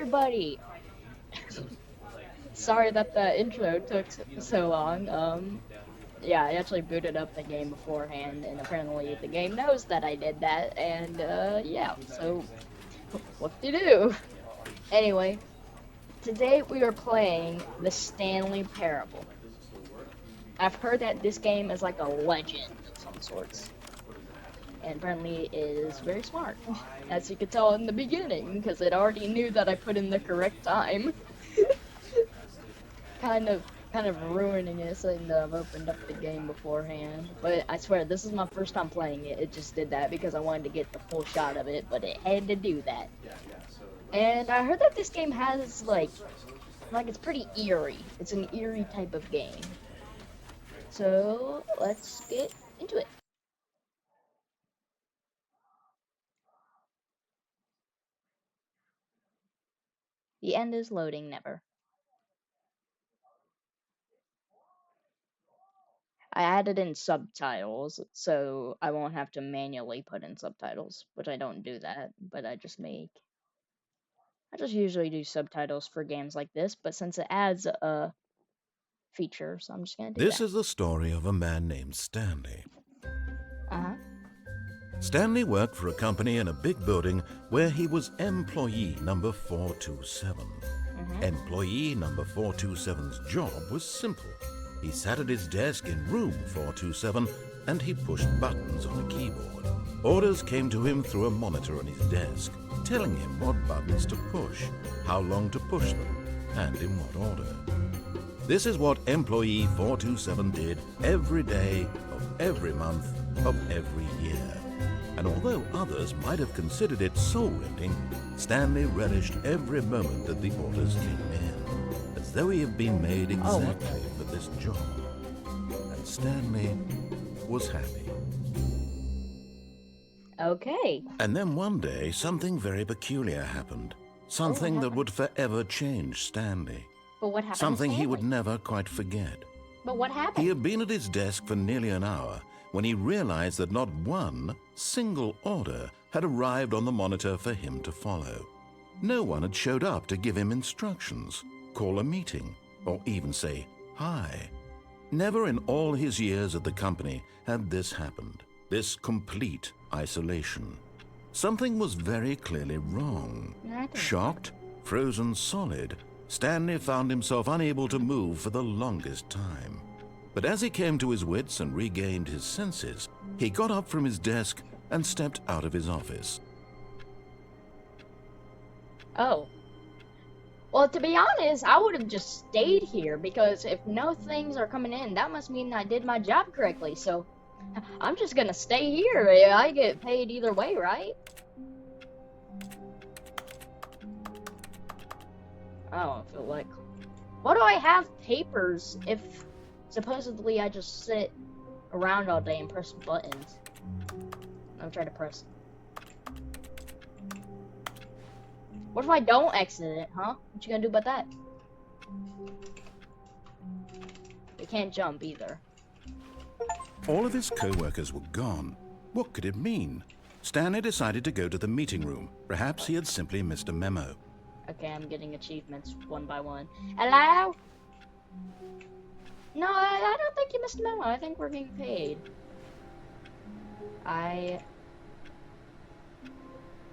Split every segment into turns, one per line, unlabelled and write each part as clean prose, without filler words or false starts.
everybody! Sorry that the intro took so long. Yeah, I actually booted up the game beforehand, and apparently the game knows that I did that, and, yeah, so, what to do? Anyway, today we are playing the Stanley Parable. I've heard that this game is like a legend of some sorts, and apparently it is very smart, as you could tell in the beginning, because it already knew that I put in the correct time. kind of kind of ruining it saying that I've opened up the game beforehand. But I swear this is my first time playing it. It just did that because I wanted to get the full shot of it, but it had to do that. And I heard that this game has like it's pretty eerie. It's an eerie type of game. So let's get into it. The end is loading never. I added in subtitles, so I won't have to manually put in subtitles, which I don't do that, but I just usually do subtitles for games like this, but since it adds a feature, so I'm just gonna do
This
that.
is the story of a man named Stanley.
Uh-huh.
Stanley worked for a company in a big building where he was employee number 427. Employee number 427's job was simple. He sat at his desk in room 427 and he pushed buttons on a keyboard. Orders came to him through a monitor on his desk, telling him what buttons to push, how long to push them, and in what order. This is what employee 427 did every day of every month of every year. And although others might have considered it soul-rending, Stanley relished every moment that the orders came in, as though he had been made exactly for this job. And Stanley was happy.
Okay.
And then one day, something very peculiar happened. Something that
happened?
would forever change Stanley.
But what happened
Something
to
he would
Stanley?
never quite forget.
But what
He
happened?
had been at his desk for nearly an hour when he realized that not one single order had arrived on the monitor for him to follow. No one had showed up to give him instructions, call a meeting, or even say hi. Never in all his years at the company had this happened, this complete isolation. Something was very clearly wrong. Shocked, frozen solid, Stanley found himself unable to move for the longest time. But as he came to his wits and regained his senses, he got up from his desk and stepped out of his office.
Oh. Well, to be honest, I would have just stayed here because if no things are coming in, that must mean I did my job correctly. So I'm just gonna stay here. I get paid either way, right? I don't feel like. Why do I have papers if supposedly I just sit around all day and press buttons? I'm trying to press. What if I don't exit it, huh? What you gonna do about that? We can't jump either.
All of his co-workers were gone. What could it mean? Stanley decided to go to the meeting room. Perhaps he had simply missed a memo.
Okay, I'm getting achievements one by one. Hello? No, I don't think you missed a memo. I think we're getting paid. I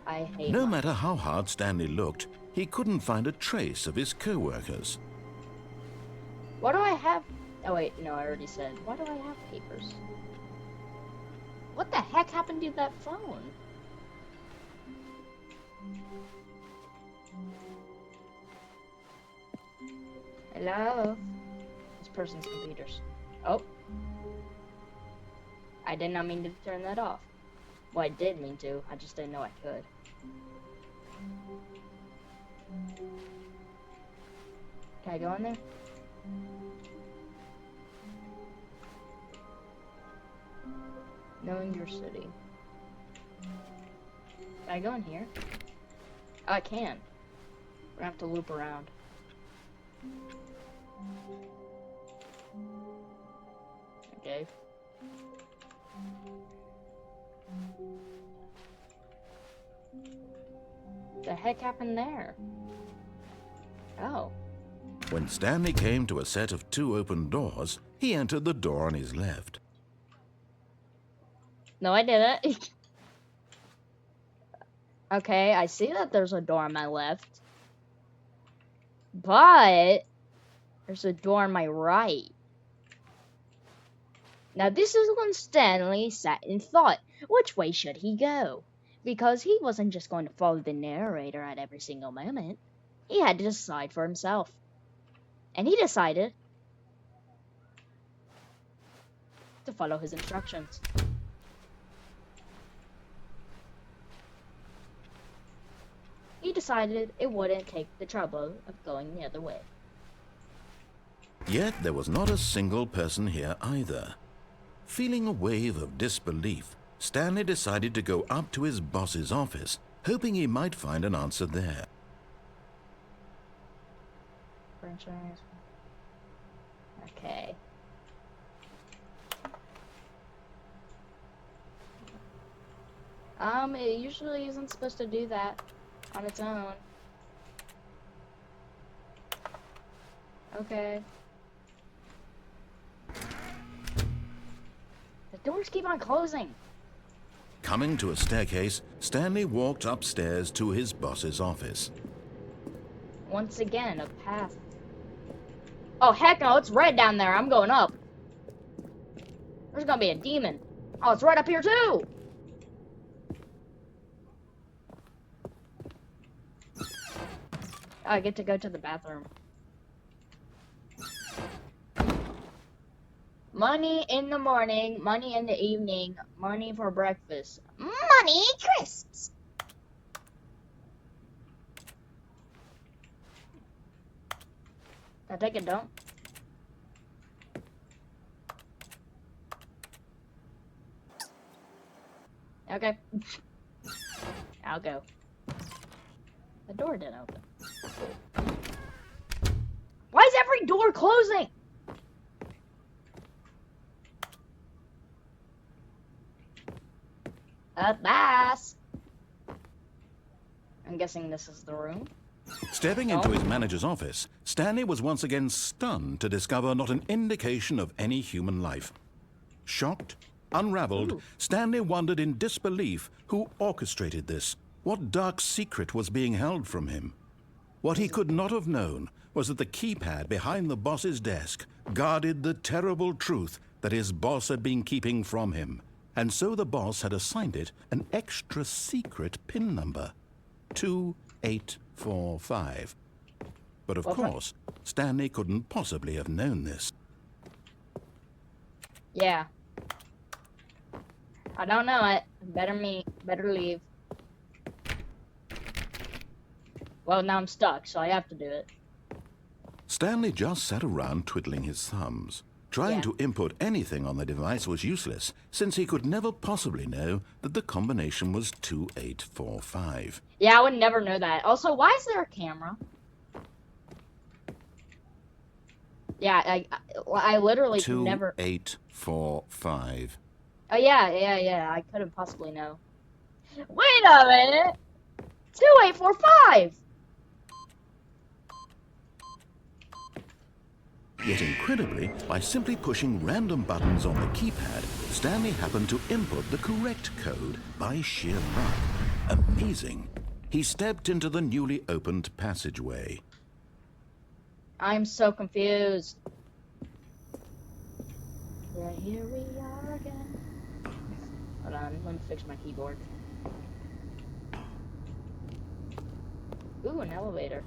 hate
No
my...
matter how hard Stanley looked, he couldn't find a trace of his co-workers.
What do I have? Oh wait, no, I already said. Why do I have papers? What the heck happened to that phone? Hello? This person's computers. Oh. I did not mean to turn that off. Well, I did mean to. I just didn't know I could. Can I go in there? Knowing your city. Can I go in here? Oh, I can. We're gonna have to loop around. Okay. The heck happened there? Oh.
When Stanley came to a set of 2 open doors, he entered the door on his left.
No, I didn't. Okay, I see that there's a door on my left. But there's a door on my right. Now this is when Stanley sat and thought, which way should he go? Because he wasn't just going to follow the narrator at every single moment. He had to decide for himself. And he decided to follow his instructions. He decided it wouldn't take the trouble of going the other way.
Yet there was not a single person here either. Feeling a wave of disbelief, Stanley decided to go up to his boss's office, hoping he might find an answer there.
Franchise. Okay. It usually isn't supposed to do that on its own. Okay. The doors keep on closing.
Coming to a staircase, Stanley walked upstairs to his boss's office.
Once again, a path. Oh, heck no, it's red down there. I'm going up. There's gonna be a demon. Oh, it's right up here too. I get to go to the bathroom. Money in the morning, money in the evening, money for breakfast. Money crisps. I take it, don't. Okay. I'll go. The door didn't open. Why is every door closing? A bass. I'm guessing this is the room.
Stepping into his manager's office, Stanley was once again stunned to discover not an indication of any human life. Shocked, unraveled, Stanley wondered in disbelief who orchestrated this, what dark secret was being held from him. What he could not have known was that the keypad behind the boss's desk guarded the terrible truth that his boss had been keeping from him, and so the boss had assigned it an extra secret PIN number, 2845. But of course, Stanley couldn't possibly have known this.
Yeah. I don't know it. Better leave. Well, now I'm stuck, so I have to do it.
Stanley just sat around twiddling his thumbs. Trying to input anything on the device was useless, since he could never possibly know that the combination was 2845.
Yeah, I would never know that. Also, why is there a camera? Yeah, I literally never...
2845.
Oh, yeah, I couldn't possibly know. Wait a minute! 2845!
Yet incredibly, by simply pushing random buttons on the keypad, Stanley happened to input the correct code by sheer luck. Amazing. He stepped into the newly opened passageway.
I'm so confused. Yeah, here we are again. Hold on, let me fix my keyboard. Ooh, an elevator.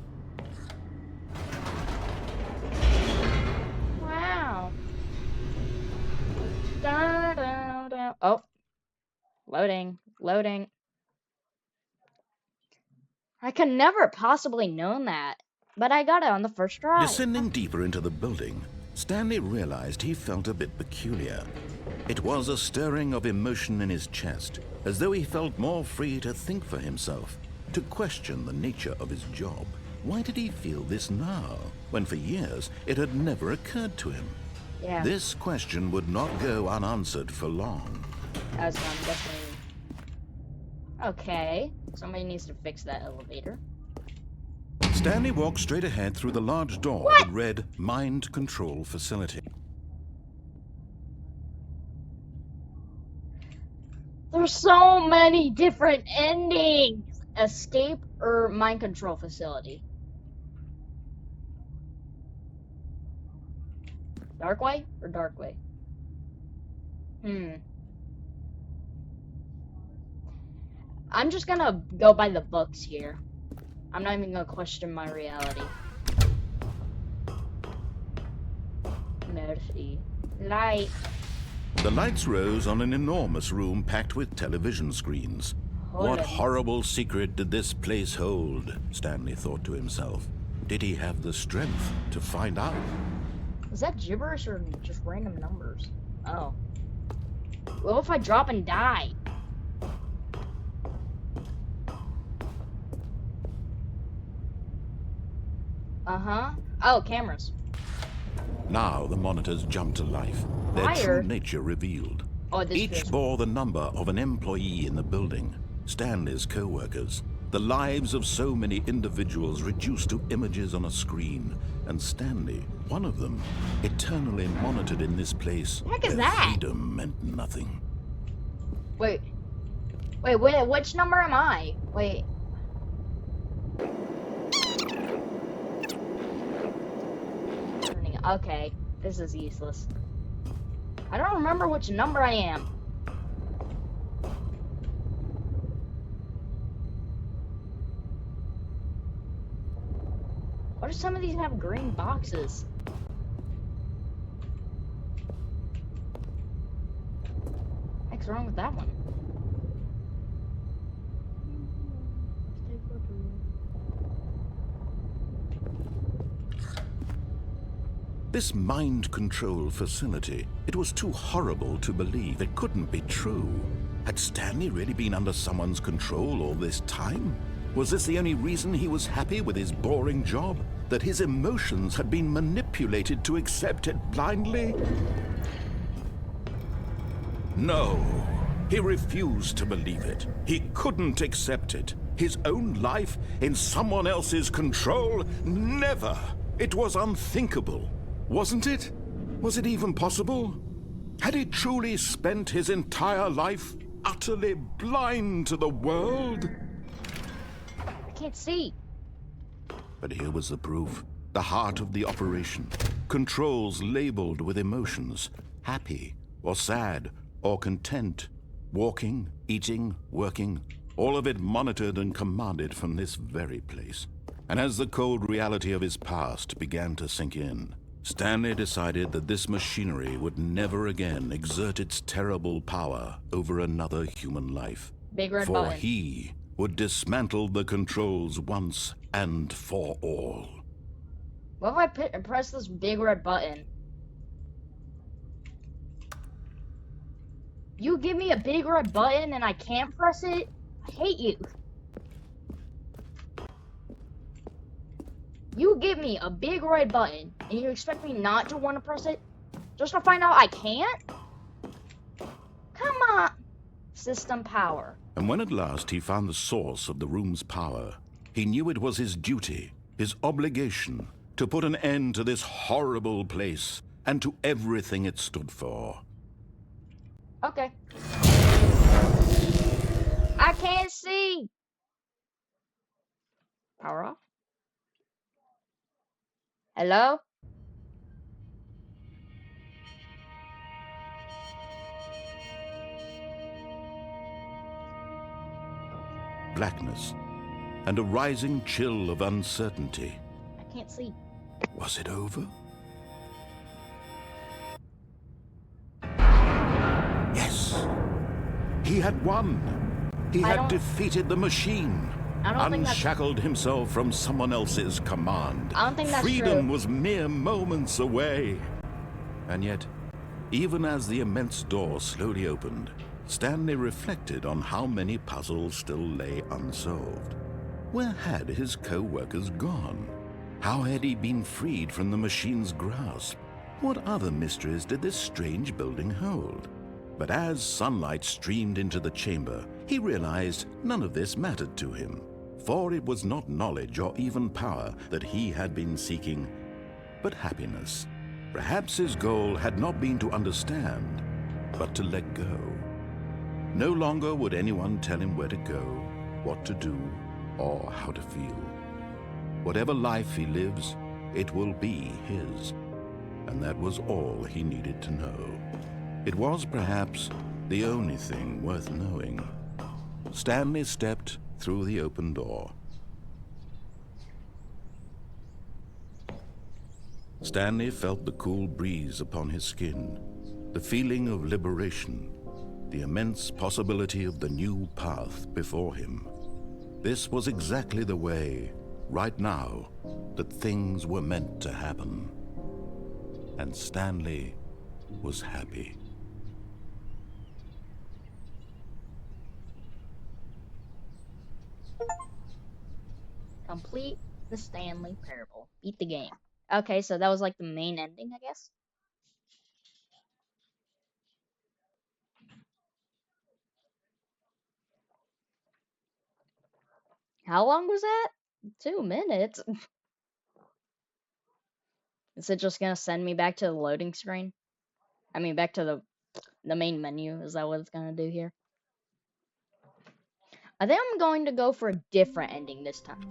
Wow. Da, da, da. Oh. Loading. I could never possibly known that, but I got it on the first try.
Descending deeper into the building, Stanley realized he felt a bit peculiar. It was a stirring of emotion in his chest, as though he felt more free to think for himself, to question the nature of his job. Why did he feel this now, when for years it had never occurred to him?
Yeah.
This question would not go unanswered for long.
As I'm guessing. Okay, somebody needs to fix that elevator.
Stanley walked straight ahead through the large door
What?
that read Mind Control Facility.
There's so many different endings. Escape or mind control facility. Dark way or dark way? I'm just gonna go by the books here. I'm not even gonna question my reality. Mercy. Light.
The lights rose on an enormous room packed with television screens. What horrible secret did this place hold? Stanley thought to himself. Did he have the strength to find out?
Is that gibberish or just random numbers? Oh. What if I drop and die? Uh-huh. Oh, cameras.
Now the monitors jumped to life, their true nature revealed.
Oh,
Each bore the number of an employee in the building, Stanley's co-workers, the lives of so many individuals reduced to images on a screen, and Stanley, one of them, eternally monitored in this place.
What the heck is
where
that?
freedom meant nothing.
Wait, which number am I? Wait. Okay, this is useless. I don't remember which number I am. Why do some of these have green boxes? What's wrong with that one?
This mind control facility, it was too horrible to believe. It couldn't be true. Had Stanley really been under someone's control all this time? Was this the only reason he was happy with his boring job? That his emotions had been manipulated to accept it blindly? No, he refused to believe it. He couldn't accept it. His own life in someone else's control? Never! It was unthinkable. Wasn't it? Was it even possible? Had he truly spent his entire life utterly blind to the world?
I can't see.
But here was the proof. The heart of the operation. Controls labeled with emotions. Happy or sad or content. Walking, eating, working. All of it monitored and commanded from this very place. And as the cold reality of his past began to sink in, Stanley decided that this machinery would never again exert its terrible power over another human life.
Big red
For
button.
he would dismantle the controls once and for all.
What if I press this big red button? You give me a big red button and I can't press it? I hate you. You give me a big red button and you expect me not to want to press it? Just to find out I can't? Come on. System power.
And when at last he found the source of the room's power, he knew it was his duty, his obligation, to put an end to this horrible place and to everything it stood for.
Okay. I can't see. Power off. Hello?
Blackness and a rising chill of uncertainty.
I can't see.
Was it over? Yes. He had won. He had defeated the machine. Unshackled himself from someone else's command.
I don't think that's
Freedom
true.
was mere moments away. And yet, even as the immense door slowly opened, Stanley reflected on how many puzzles still lay unsolved. Where had his co-workers gone? How had he been freed from the machine's grasp? What other mysteries did this strange building hold? But as sunlight streamed into the chamber, he realized none of this mattered to him. For it was not knowledge or even power that he had been seeking, but happiness. Perhaps his goal had not been to understand, but to let go. No longer would anyone tell him where to go, what to do, or how to feel. Whatever life he lives, it will be his. And that was all he needed to know. It was perhaps the only thing worth knowing. Stanley stepped through the open door. Stanley felt the cool breeze upon his skin, the feeling of liberation, the immense possibility of the new path before him. This was exactly the way, right now, that things were meant to happen. And Stanley was happy.
Complete the Stanley Parable. Beat the game. Okay, so that was like the main ending, I guess. How long was that? 2 minutes. Is it just gonna send me back to the loading screen? I mean, back to the main menu. Is that what it's gonna do here? I think I'm going to go for a different ending this time.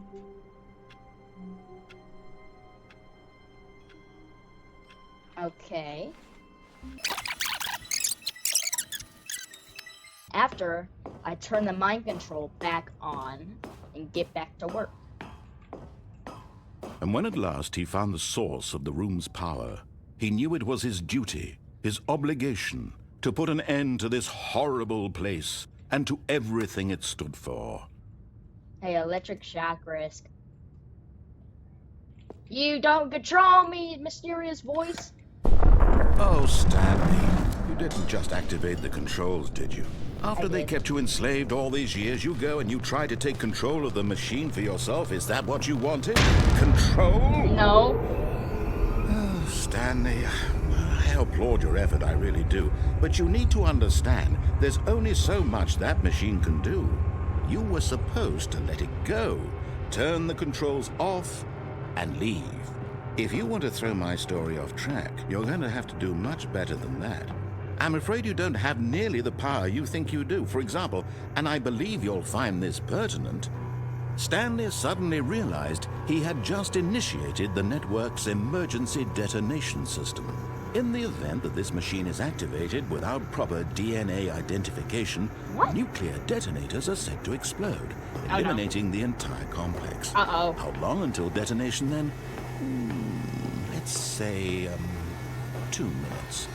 Okay. After I turn the mind control back on and get back to work.
And when at last he found the source of the room's power, he knew it was his duty, his obligation, to put an end to this horrible place and to everything it stood for.
Hey, electric shock risk. You don't control me, mysterious voice.
Oh, Stanley, you didn't just activate the controls, did you? After they kept you enslaved all these years, you go and you try to take control of the machine for yourself. Is that what you wanted? Control?
No.
Oh, Stanley, I applaud your effort, I really do. But you need to understand, there's only so much that machine can do. You were supposed to let it go, turn the controls off, and leave. If you want to throw my story off track, you're going to have to do much better than that. I'm afraid you don't have nearly the power you think you do. For example, and I believe you'll find this pertinent, Stanley suddenly realized he had just initiated the network's emergency detonation system. In the event that this machine is activated without proper DNA identification, nuclear detonators are set to explode, eliminating the entire complex.
Uh-oh.
How long until detonation then? Let's say, 2 minutes.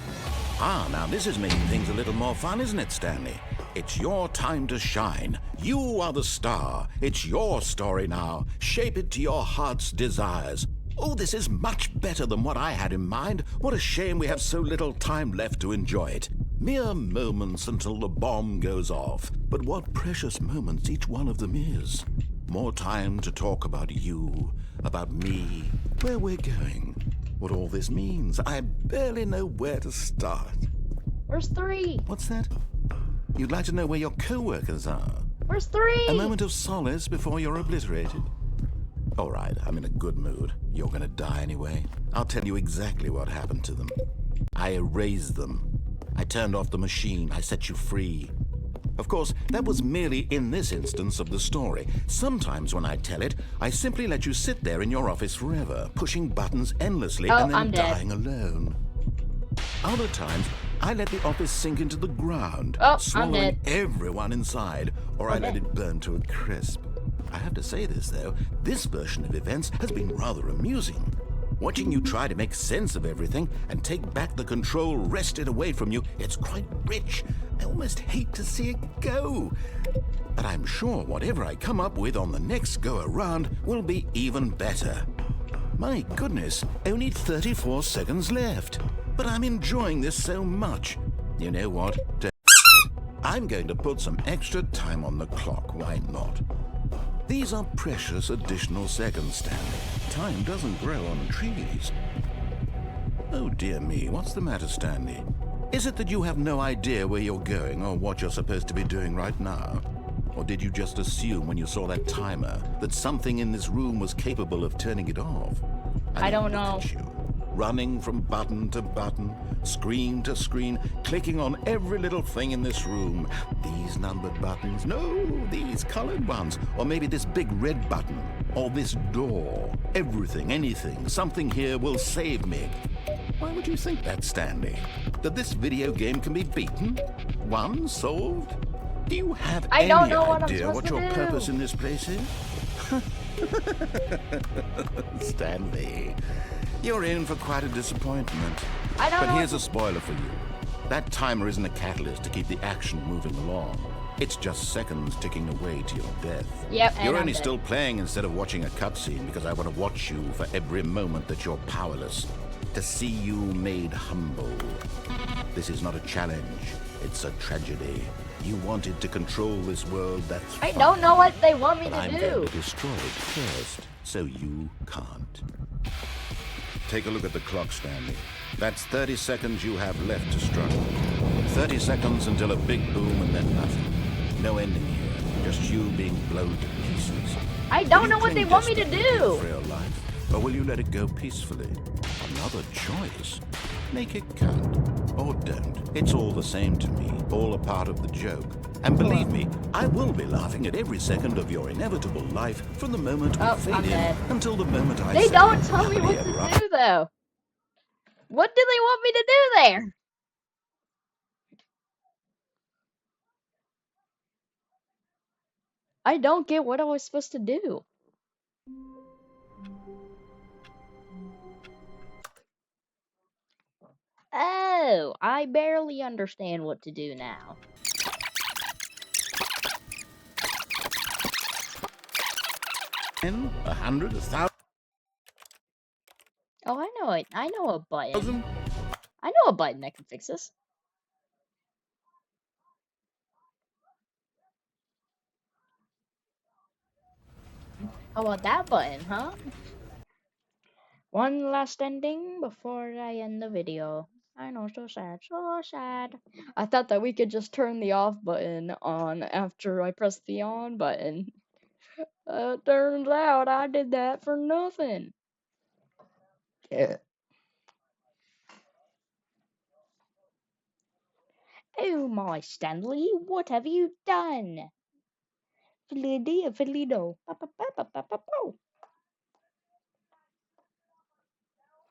Ah, now this is making things a little more fun, isn't it, Stanley? It's your time to shine. You are the star. It's your story now. Shape it to your heart's desires. Oh, this is much better than what I had in mind. What a shame we have so little time left to enjoy it. Mere moments until the bomb goes off. But what precious moments each one of them is. More time to talk about you, about me, where we're going, what all this means. I barely know where to start.
Where's 3?
What's that? You'd like to know where your co-workers are?
Where's 3?
A moment of solace before you're obliterated. All right, I'm in a good mood. You're gonna die anyway. I'll tell you exactly what happened to them. I erased them. I turned off the machine. I set you free. Of course, that was merely in this instance of the story. Sometimes when I tell it, I simply let you sit there in your office forever, pushing buttons endlessly and then dying alone. Other times, I let the office sink into the ground, swallowing everyone inside, or I let it burn to a crisp. I have to say this, though, this version of events has been rather amusing. Watching you try to make sense of everything and take back the control wrested away from you, it's quite rich. I almost hate to see it go. But I'm sure whatever I come up with on the next go-around will be even better. My goodness, only 34 seconds left. But I'm enjoying this so much. You know what? I'm going to put some extra time on the clock, why not? These are precious additional seconds, Stanley. Time doesn't grow on trees. Oh dear me, what's the matter, Stanley? Is it that you have no idea where you're going or what you're supposed to be doing right now? Or did you just assume when you saw that timer that something in this room was capable of turning it off?
I don't
Look
know.
at you, running from button to button, screen to screen, clicking on every little thing in this room. These numbered buttons, no, these colored ones, or maybe this big red button, or this door. Everything, anything, something here will save me. Why would you think that, Stanley? That this video game can be beaten? Won? Solved? Do you have
I
any
don't know what I'm
idea
supposed
what
to
your
do.
purpose in this place is? Stanley, you're in for quite a disappointment.
I don't know.
But here's a spoiler for you. That timer isn't a catalyst to keep the action moving along. It's just seconds ticking away to your death.
Yep, and
You're
I'm
only
dead.
still playing instead of watching a cutscene because I want to watch you for every moment that you're powerless. To see you made humble. This is not a challenge. It's a tragedy. You wanted to control this world, that's
I
fine.
don't know what they want me
But
to
I'm
do.
going to destroy it first, so you can't. Take a look at the clock, Stanley. That's 30 seconds you have left to struggle. 30 seconds until a big boom and then nothing. No ending here, just you being blown to pieces.
I don't know what they want me to do.
For your life, or will you let it go peacefully? Another choice. Make it count, or don't. It's all the same to me, all a part of the joke. And believe me, I will be laughing at every second of your inevitable life from the moment we fade
I'm
in
dead.
until the moment I
They
say,
don't tell me what
"Happily
to
ever
do, though. What do they want me to do there? I don't get what I was supposed to do. Oh, I barely understand what to do now.
10, 100, 1,000.
Oh, I know it. I know a button. I know a button that can fix this. How about that button, huh? One last ending before I end the video. I know, so sad, so sad. I thought that we could just turn the off button on after I press the on button. Turns out I did that for nothing. Yeah. Oh my Stanley, what have you done? Fiddly fiddly do.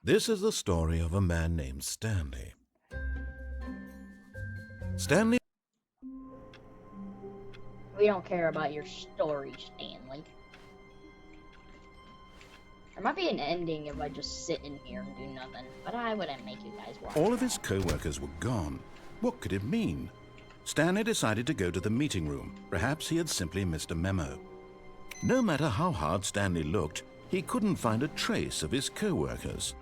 This is the story of a man named Stanley. Stanley
We don't care about your story, Stanley. There might be an ending if I just sit in here and do nothing, but I wouldn't make you guys watch.
All of his co-workers were gone. What could it mean? Stanley decided to go to the meeting room. Perhaps he had simply missed a memo. No matter how hard Stanley looked, he couldn't find a trace of his co-workers.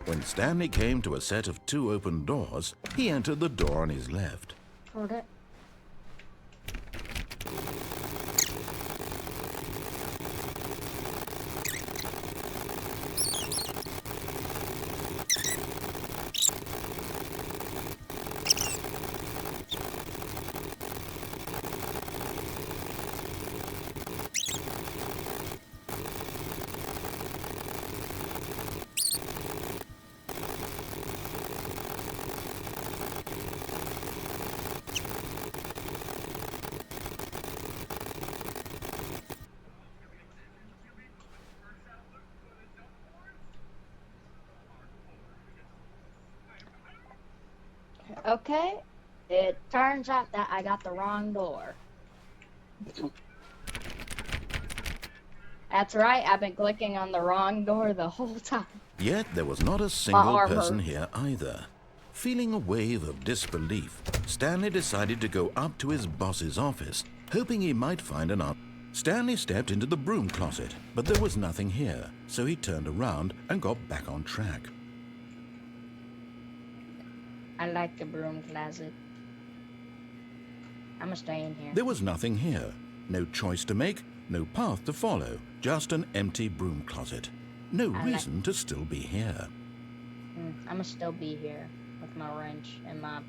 When Stanley came to a set of 2 open doors, he entered the door on his left.
Heard it. Okay, it turns out that I got the wrong door. That's right, I've been clicking on the wrong door the whole time.
Yet there was not a single
arm
person
hurts.
here either. Feeling a wave of disbelief, Stanley decided to go up to his boss's office, hoping he might find an answer. Stanley stepped into the broom closet, but there was nothing here, so he turned around and got back on track.
I like the broom closet. I'm gonna stay in here.
There was nothing here. No choice to make, no path to follow, just an empty broom closet. No reason to still be here.
I'ma still be here with my wrench and my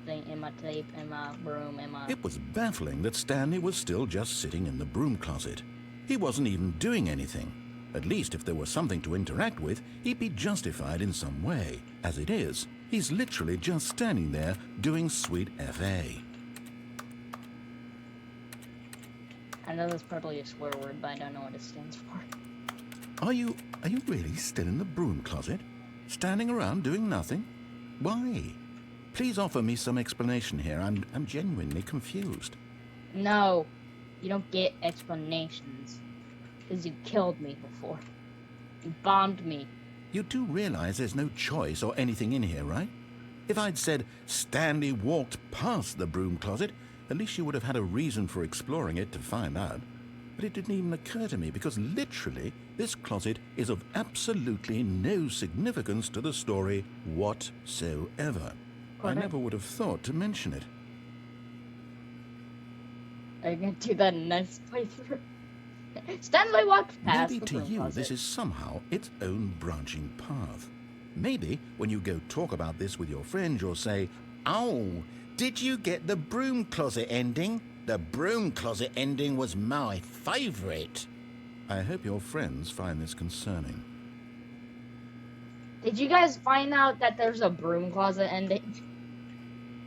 thing and my tape and my broom and my...
It was baffling that Stanley was still just sitting in the broom closet. He wasn't even doing anything. At least if there was something to interact with, he'd be justified in some way. As it is, he's literally just standing there doing sweet FA.
I know that's probably a swear word, but I don't know what it stands for.
Are you really still in the broom closet? Standing around doing nothing? Why? Please offer me some explanation here. I'm genuinely confused.
No, you don't get explanations. Because you killed me before. You bombed me.
You do realize there's no choice or anything in here, right? If I'd said Stanley walked past the broom closet, at least you would have had a reason for exploring it to find out. But it didn't even occur to me because literally this closet is of absolutely no significance to the story whatsoever. I never would have thought to mention it.
Are you going to do that in next playthrough? Stanley walked past
Maybe
the
to
broom
you
closet.
this is somehow its own branching path. Maybe when you go talk about this with your friends you'll say, "Oh, did you get the broom closet ending? The broom closet ending was my favorite." I hope your friends find this concerning.
Did you guys find out that there's a broom closet ending?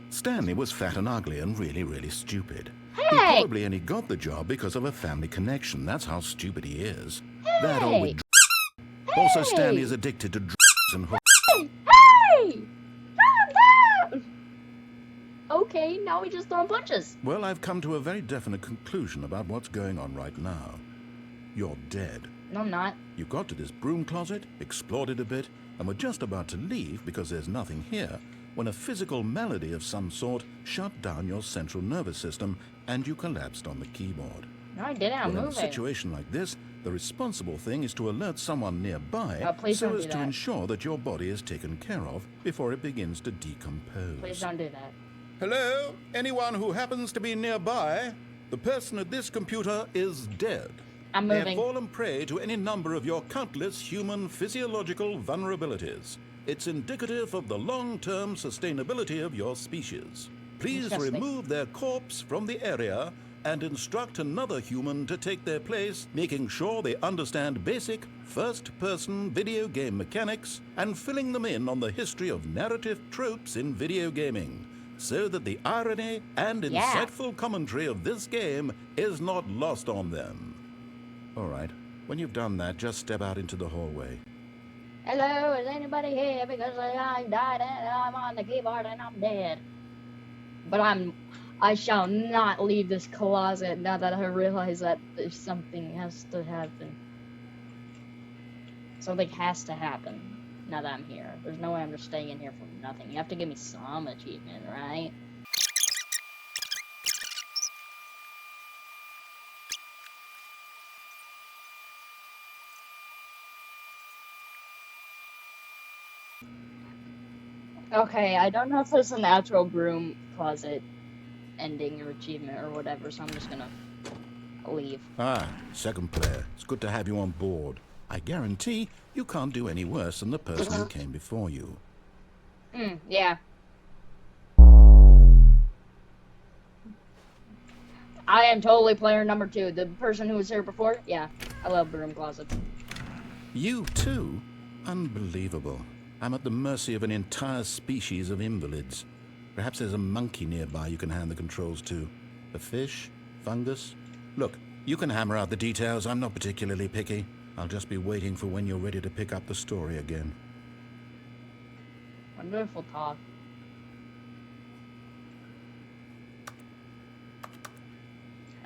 Stanley was fat and ugly and really, really stupid.
Hey!
He probably only got the job because of a family connection. That's how stupid he is. That or with Also, Stanley is addicted to and
Hey! Calm down! Okay, now we just throwing punches.
Well, I've come to a very definite conclusion about what's going on right now. You're dead.
No, I'm not.
You got to this broom closet, explored it a bit, and were just about to leave because there's nothing here, when a physical malady of some sort shut down your central nervous system and you collapsed on the keyboard.
No, I didn't. I'm
In a
moving.
situation like this, the responsible thing is to alert someone nearby
Please
so
don't
as
do
to
that.
ensure that your body is taken care of before it begins to decompose.
Please don't do that.
Hello? Anyone who happens to be nearby? The person at this computer is dead.
I'm
They have
moving.
fallen prey to any number of your countless human physiological vulnerabilities. It's indicative of the long-term sustainability of your species. Please
Disgusting.
remove their corpse from the area and instruct another human to take their place, making sure they understand basic first-person video game mechanics and filling them in on the history of narrative tropes in video gaming, so that the irony and insightful commentary of this game is not lost on them. All right, when you've done that, just step out into the hallway.
Hello, is anybody here? Because I died and I'm on the keyboard and I'm dead. But I shall not leave this closet now that I realize that there's something has to happen. Something has to happen now that I'm here. There's no way I'm just staying in here for nothing. You have to give me some achievement, right? Okay, I don't know if there's an actual broom closet ending or achievement or whatever, so I'm just gonna leave.
Ah, second player. It's good to have you on board. I guarantee you can't do any worse than the person who came before you.
Yeah. I am totally player number 2. The person who was here before? Yeah. I love broom closets.
You too? Unbelievable. I'm at the mercy of an entire species of invalids. Perhaps there's a monkey nearby you can hand the controls to. A fish? Fungus? Look, you can hammer out the details. I'm not particularly picky. I'll just be waiting for when you're ready to pick up the story again.
Wonderful talk.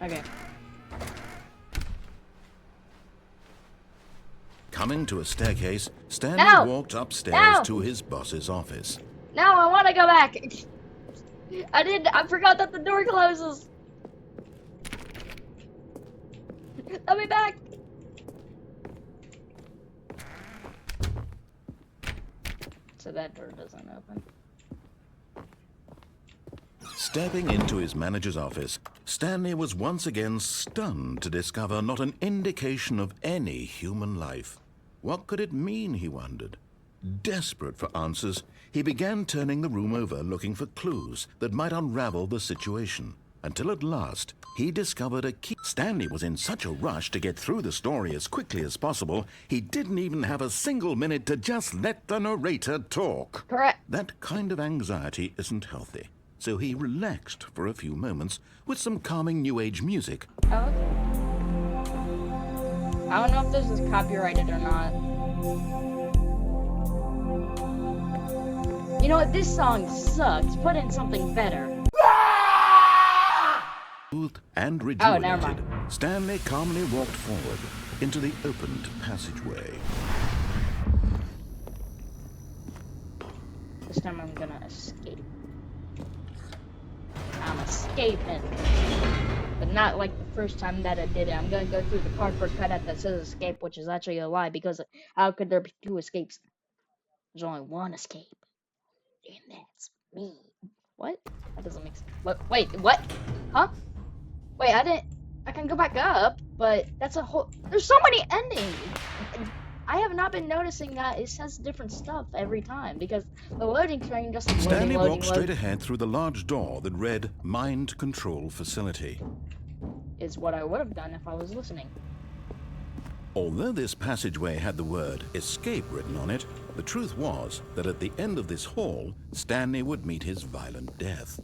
Okay.
Coming to a staircase, Stanley
No!
walked upstairs
No!
to his boss's office.
No, I want to go back. I forgot that the door closes. Let me back. So that door doesn't open.
Stepping into his manager's office, Stanley was once again stunned to discover not an indication of any human life. What could it mean, he wondered? Desperate for answers, he began turning the room over looking for clues that might unravel the situation, until at last he discovered a key. Stanley was in such a rush to get through the story as quickly as possible, he didn't even have a single minute to just let the narrator talk.
Correct.
That kind of anxiety isn't healthy, so he relaxed for a few moments with some calming New Age music.
Oh, okay. I don't know if this is copyrighted or not. You know what? This song sucks. Put in something better.
Soothed and
Oh, never
rejuvenated,
mind.
Stanley calmly walked forward into the opened passageway.
This time I'm gonna escape. I'm escaping. But not like the first time that I did it. I'm gonna go through the cardboard cutout that says escape, which is actually a lie, because how could there be two escapes? There's only one escape. And that's me. What? That doesn't make sense. What? Wait, what? Huh? Wait, I can go back up, but that's a whole, there's so many endings. I have not been noticing that it says different stuff every time, because the loading screen just
Stanley
loading,
walked straight ahead through the large door that read Mind Control Facility.
is what I would have done if I was listening.
Although this passageway had the word escape written on it, the truth was that at the end of this hall, Stanley would meet his violent death.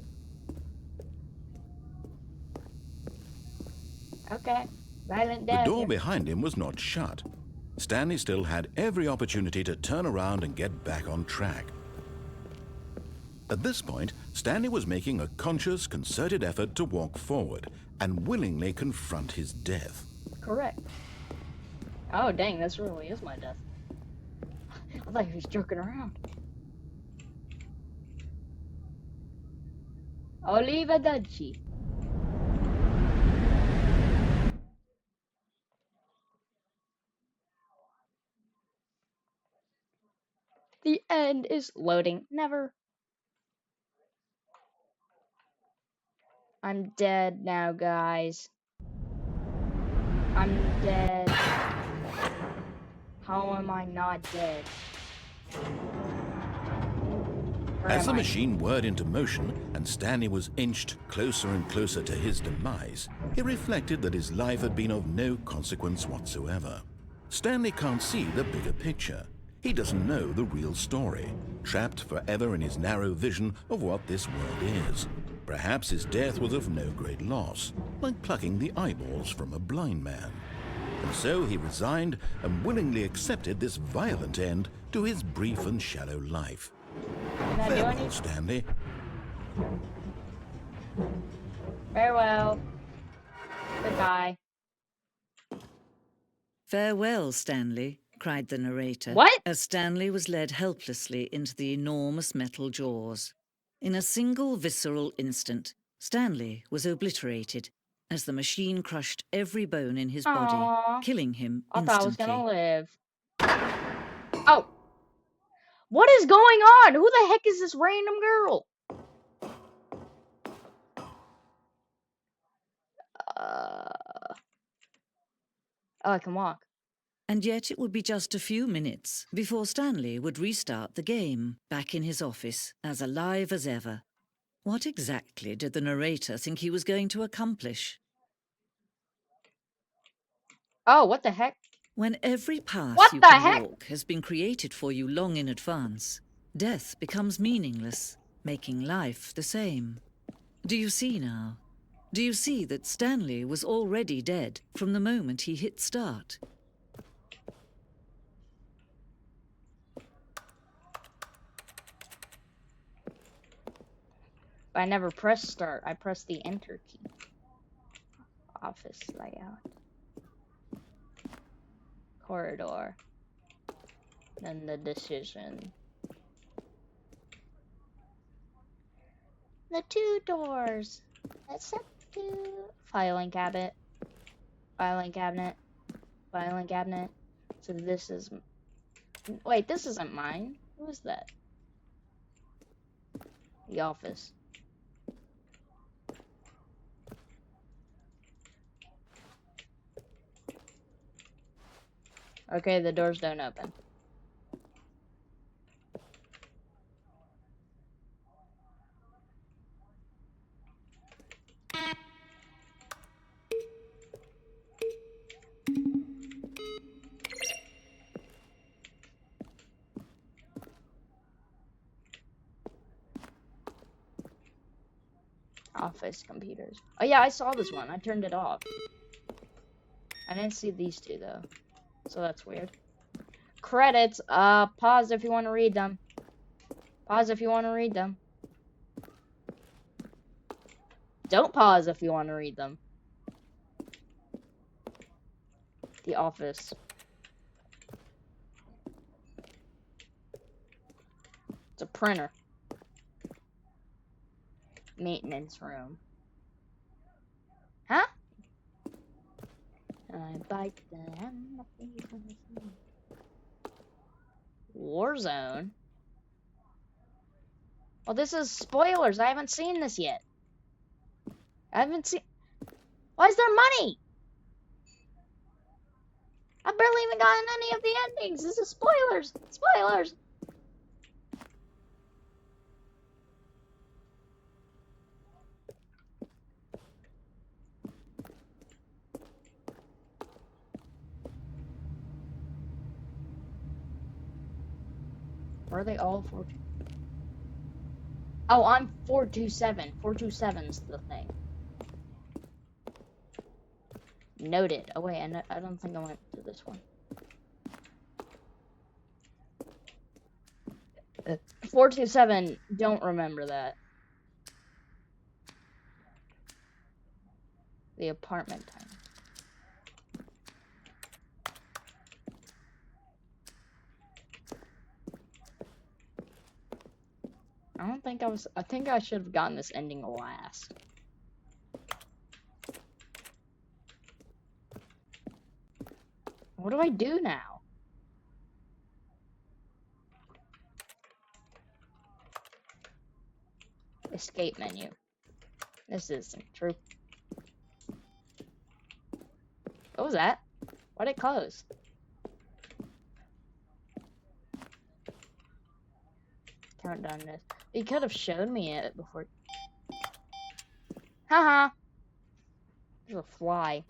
Okay. Violent
The
death.
door behind him was not shut. Stanley still had every opportunity to turn around and get back on track. At this point, Stanley was making a conscious, concerted effort to walk forward and willingly confront his death.
Correct. Oh, dang, this really is my death. I thought he was joking around. Arrivederci. The end is loading. Never. I'm dead now, guys. I'm dead. How am I not dead? Where
As
am
the
I?
machine whirred into motion and Stanley was inched closer and closer to his demise, he reflected that his life had been of no consequence whatsoever. Stanley can't see the bigger picture. He doesn't know the real story, trapped forever in his narrow vision of what this world is. Perhaps his death was of no great loss, like plucking the eyeballs from a blind man. And so he resigned and willingly accepted this violent end to his brief and shallow life.
Did I do
Farewell,
anything?
Stanley.
Farewell. Goodbye.
"Farewell, Stanley," cried the narrator,
What?
as Stanley was led helplessly into the enormous metal jaws. In a single visceral instant, Stanley was obliterated as the machine crushed every bone in his body,
Aww.
killing him
I thought I was
instantly.
gonna live. Oh! What is going on? Who the heck is this random girl? Oh, I can walk.
And yet it would be just a few minutes before Stanley would restart the game, back in his office, as alive as ever. What exactly did the narrator think he was going to accomplish?
Oh, what the heck?
When every path
What
you
the
can
heck?
walk has been created for you long in advance, death becomes meaningless, making life the same. Do you see now? Do you see that Stanley was already dead from the moment he hit start?
I never pressed start. I pressed the enter key. Office layout. Corridor. Then the decision. The two doors. That's up to filing cabinet. Filing cabinet. Filing cabinet. So this is. Wait, this isn't mine. Who is that? The office. Okay, the doors don't open. Office computers. Oh yeah, I saw this one. I turned it off. I didn't see these two though. So that's weird. Credits. Pause if you want to read them. Pause if you want to read them. Don't pause if you want to read them. The office. It's a printer. Maintenance room. Huh? I bite the hand. Warzone? Well, this is spoilers. I haven't seen this yet. I haven't seen... Why is there money? I barely even gotten any of the endings. This is spoilers. Spoilers. Are they all 4? Oh, I'm 427. 427's the thing. Noted. Oh wait, I don't think I went to this one. 427. Don't remember that. The apartment time. I don't think I think I should have gotten this ending last. What do I do now? Escape menu. This isn't true. What was that? Why'd it close? Countdown this. You could have shown me it before. Haha. There's a fly.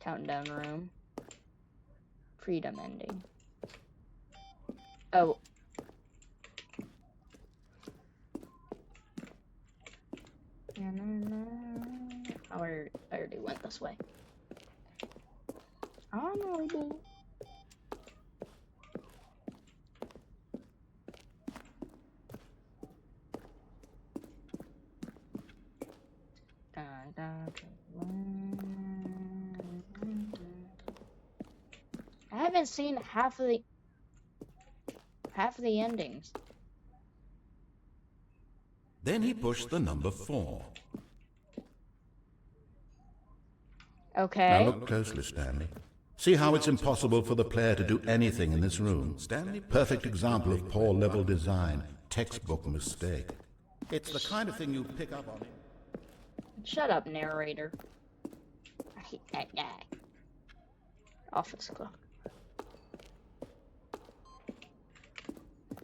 Countdown room. Freedom ending. Oh. I already went this way. Honorable. I haven't seen half of the endings.
Then he pushed the number 4.
Okay.
Now look closely, Stanley. See how it's impossible for the player to do anything in this room? Stanley, perfect example of poor level design. Textbook mistake. It's the kind of thing you pick up on.
Shut up, narrator. I hate that guy. Office clock.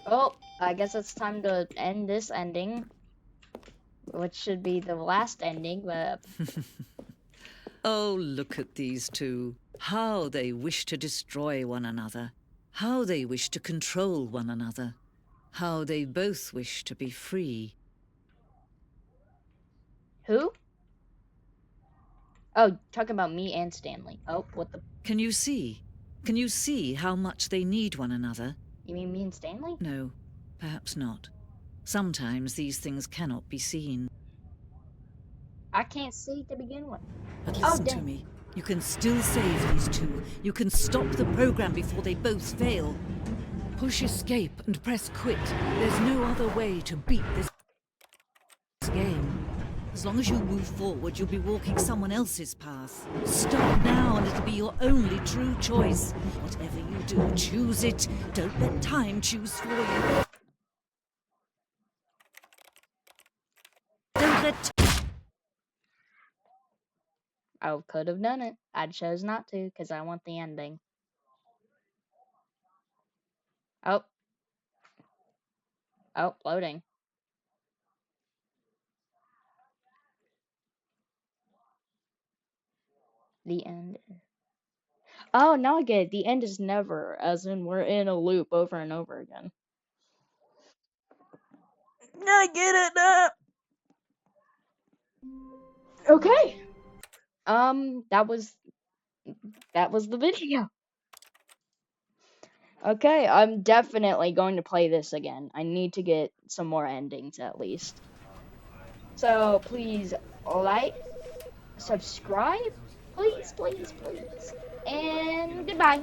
Oh, I guess it's time to end this ending. Which should be the last ending, but...
Oh, look at these two. How they wish to destroy one another. How they wish to control one another. How they both wish to be free.
Who? Oh, talking about me and Stanley. Oh, what the...
Can you see? Can you see how much they need one another?
You mean me and Stanley?
No, perhaps not. Sometimes these things cannot be seen.
I can't see to begin with.
But listen to
dang.
me. You can still save these two. You can stop the program before they both fail. Push escape and press quit. There's no other way to beat this game. As long as you move forward, you'll be walking someone else's path. Stop now and it'll be your only true choice. Whatever you do, choose it. Don't let time choose for you. Don't let...
I could have done it. I chose not to because I want the ending. Oh, oh, loading. The end. Oh, now I get it. The end is never, as in we're in a loop over and over again. I get it now. Okay. That was the video. Okay, I'm definitely going to play this again. I need to get some more endings at least. So please like, subscribe, please, please, please, and goodbye.